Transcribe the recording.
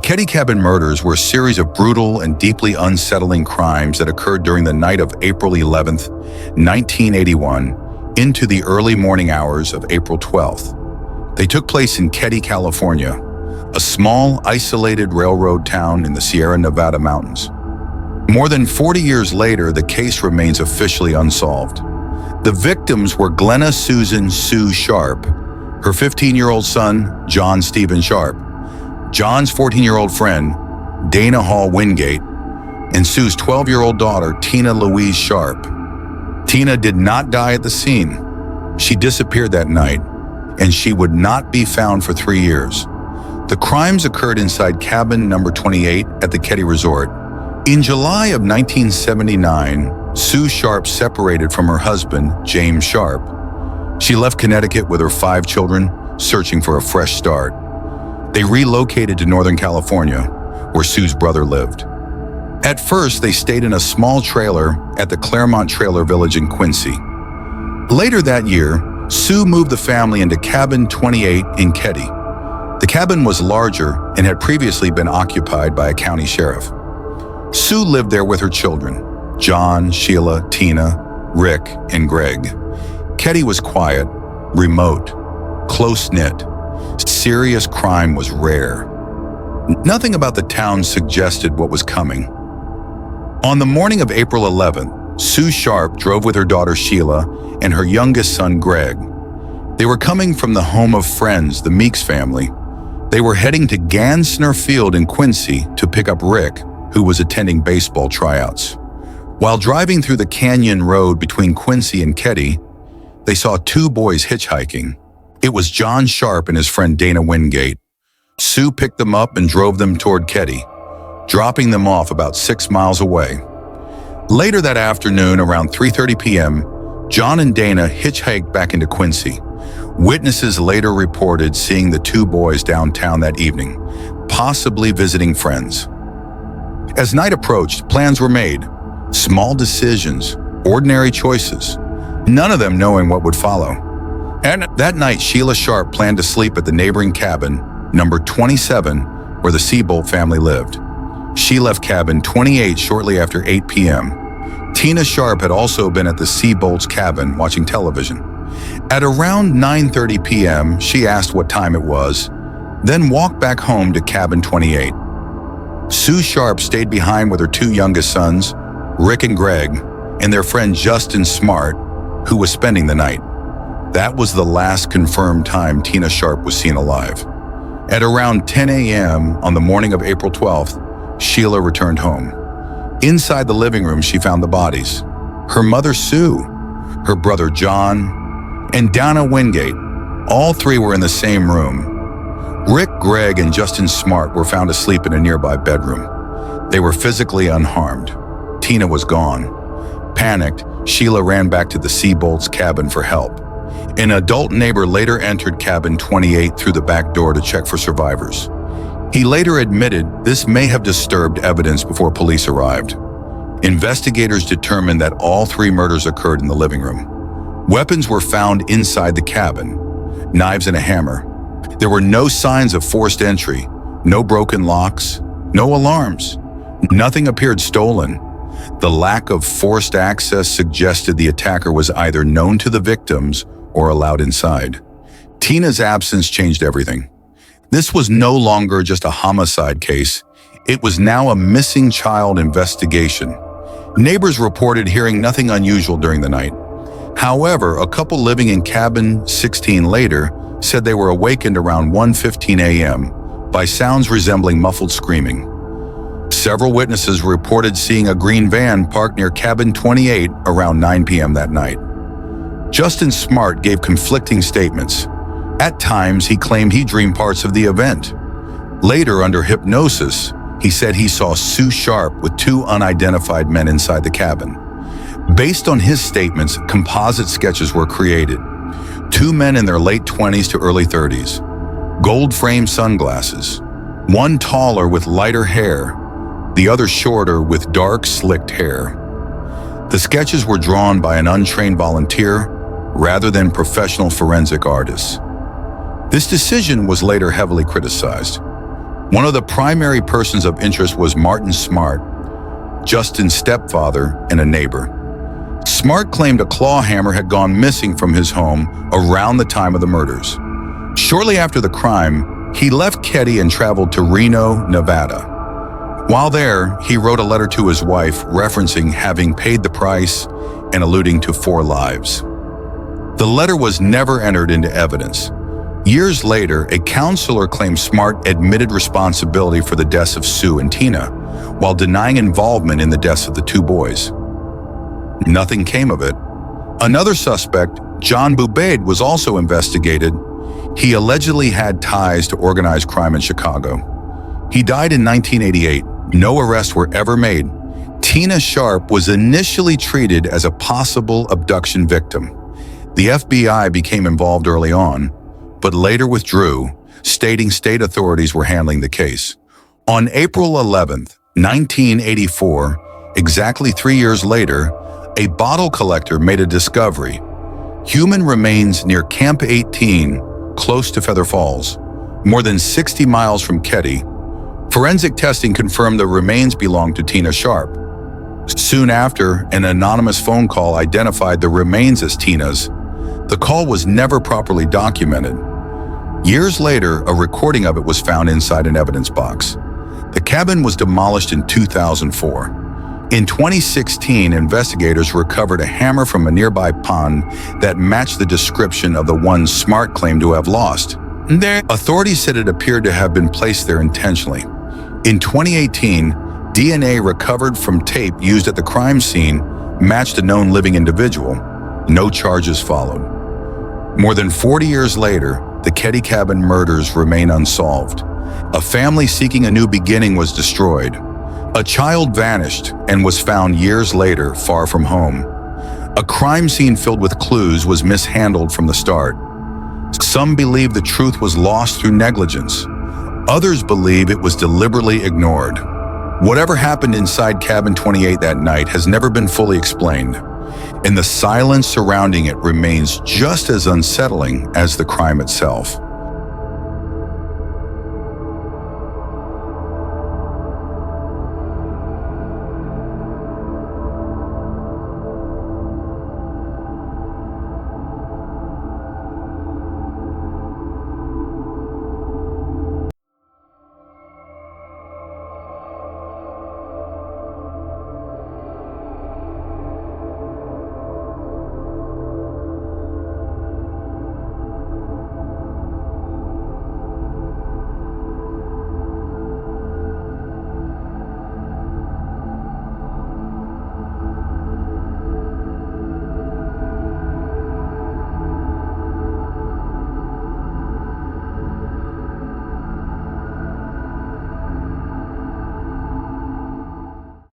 Kedie Cabin murders were a series of brutal and deeply unsettling crimes that occurred during the night of April 11th, 1981, into the early morning hours of April 12th. They took place in Keddie, California, a small, isolated railroad town in the Sierra Nevada mountains. More than 40 years later, the case remains officially unsolved. The victims were Glenna Susan Sue Sharp, her 15-year-old son, John Stephen Sharp, John's 14-year-old friend, Dana Hall Wingate, and Sue's 12-year-old daughter, Tina Louise Sharp. Tina did not die at the scene. She disappeared that night, and she would not be found for 3 years. The crimes occurred inside cabin number 28 at the Keddie Resort. In July of 1979, Sue Sharp separated from her husband, James Sharp. She left Connecticut with her 5 children, searching for a fresh start. They relocated to Northern California, where Sue's brother lived. At first, they stayed in a small trailer at the Claremont Trailer Village in Quincy. Later that year, Sue moved the family into cabin 28 in Keddie. The cabin was larger and had previously been occupied by a county sheriff. Sue lived there with her children, John, Sheila, Tina, Rick, and Greg. Keddie was quiet, remote, close-knit. Serious crime was rare. Nothing about the town suggested what was coming. On the morning of April 11th, Sue Sharp drove with her daughter Sheila and her youngest son Greg. They were coming from the home of friends, the Meeks family. They were heading to Gansner Field in Quincy to pick up Rick, who was attending baseball tryouts. While driving through the canyon road between Quincy and Keddie, they saw 2 boys hitchhiking. It was John Sharp and his friend Dana Wingate. Sue picked them up and drove them toward Keddie, dropping them off about 6 miles away. Later that afternoon, around 3:30 p.m., John and Dana hitchhiked back into Quincy. Witnesses later reported seeing the 2 boys downtown that evening, possibly visiting friends. As night approached, plans were made. Small decisions, ordinary choices, none of them knowing what would follow. And that night, Sheila Sharp planned to sleep at the neighboring cabin, number 27, where the Seabolt family lived. She left cabin 28 shortly after 8 p.m. Tina Sharp had also been at the Seabolt's cabin watching television. At around 9:30 p.m., she asked what time it was, then walked back home to cabin 28. Sue Sharp stayed behind with her 2 youngest sons, Rick and Greg, and their friend Justin Smart, who was spending the night. That was the last confirmed time Tina Sharp was seen alive. At around 10 a.m. on the morning of April 12th, Sheila returned home. Inside the living room, she found the bodies. Her mother, Sue, her brother, John, and Dana Wingate. All 3 were in the same room. Rick, Greg, and Justin Smart were found asleep in a nearby bedroom. They were physically unharmed. Tina was gone. Panicked, Sheila ran back to the Seabolt's cabin for help. An adult neighbor later entered cabin 28 through the back door to check for survivors. He later admitted this may have disturbed evidence before police arrived. Investigators determined that all 3 murders occurred in the living room. Weapons were found inside the cabin, knives and a hammer. There were no signs of forced entry, no broken locks, no alarms. Nothing appeared stolen. The lack of forced access suggested the attacker was either known to the victims or allowed inside. Tina's absence changed everything. This was no longer just a homicide case. It was now a missing child investigation. Neighbors reported hearing nothing unusual during the night. However, a couple living in cabin 16 later said they were awakened around 1:15 a.m. by sounds resembling muffled screaming. Several witnesses reported seeing a green van parked near cabin 28 around 9 p.m. that night. Justin Smart gave conflicting statements. At times, he claimed he dreamed parts of the event. Later, under hypnosis, he said he saw Sue Sharp with 2 unidentified men inside the cabin. Based on his statements, composite sketches were created. 2 men in their late 20s to early 30s, gold-framed sunglasses, one taller with lighter hair, the other shorter with dark, slicked hair. The sketches were drawn by an untrained volunteer rather than professional forensic artists. This decision was later heavily criticized. One of the primary persons of interest was Martin Smart, Justin's stepfather and a neighbor. Smart claimed a claw hammer had gone missing from his home around the time of the murders. Shortly after the crime, he left Keddie and traveled to Reno, Nevada. While there, he wrote a letter to his wife referencing having paid the price and alluding to 4 lives. The letter was never entered into evidence. Years later, a counselor claimed Smart admitted responsibility for the deaths of Sue and Tina, while denying involvement in the deaths of the 2 boys. Nothing came of it. Another suspect, John Bubaid, was also investigated. He allegedly had ties to organized crime in Chicago. He died in 1988. No arrests were ever made. Tina Sharp was initially treated as a possible abduction victim. The FBI became involved early on, but later withdrew, stating state authorities were handling the case. On April 11, 1984, exactly 3 years later, a bottle collector made a discovery. Human remains near Camp 18, close to Feather Falls, more than 60 miles from Keddie. Forensic testing confirmed the remains belonged to Tina Sharp. Soon after, an anonymous phone call identified the remains as Tina's. The call was never properly documented. Years later, a recording of it was found inside an evidence box. The cabin was demolished in 2004. In 2016, investigators recovered a hammer from a nearby pond that matched the description of the one Smart claimed to have lost. Authorities said it appeared to have been placed there intentionally. In 2018, DNA recovered from tape used at the crime scene matched a known living individual. No charges followed. More than 40 years later, the Kedie Cabin murders remain unsolved. A family seeking a new beginning was destroyed. A child vanished and was found years later far from home. A crime scene filled with clues was mishandled from the start. Some believe the truth was lost through negligence. Others believe it was deliberately ignored. Whatever happened inside Cabin 28 that night has never been fully explained, and the silence surrounding it remains just as unsettling as the crime itself.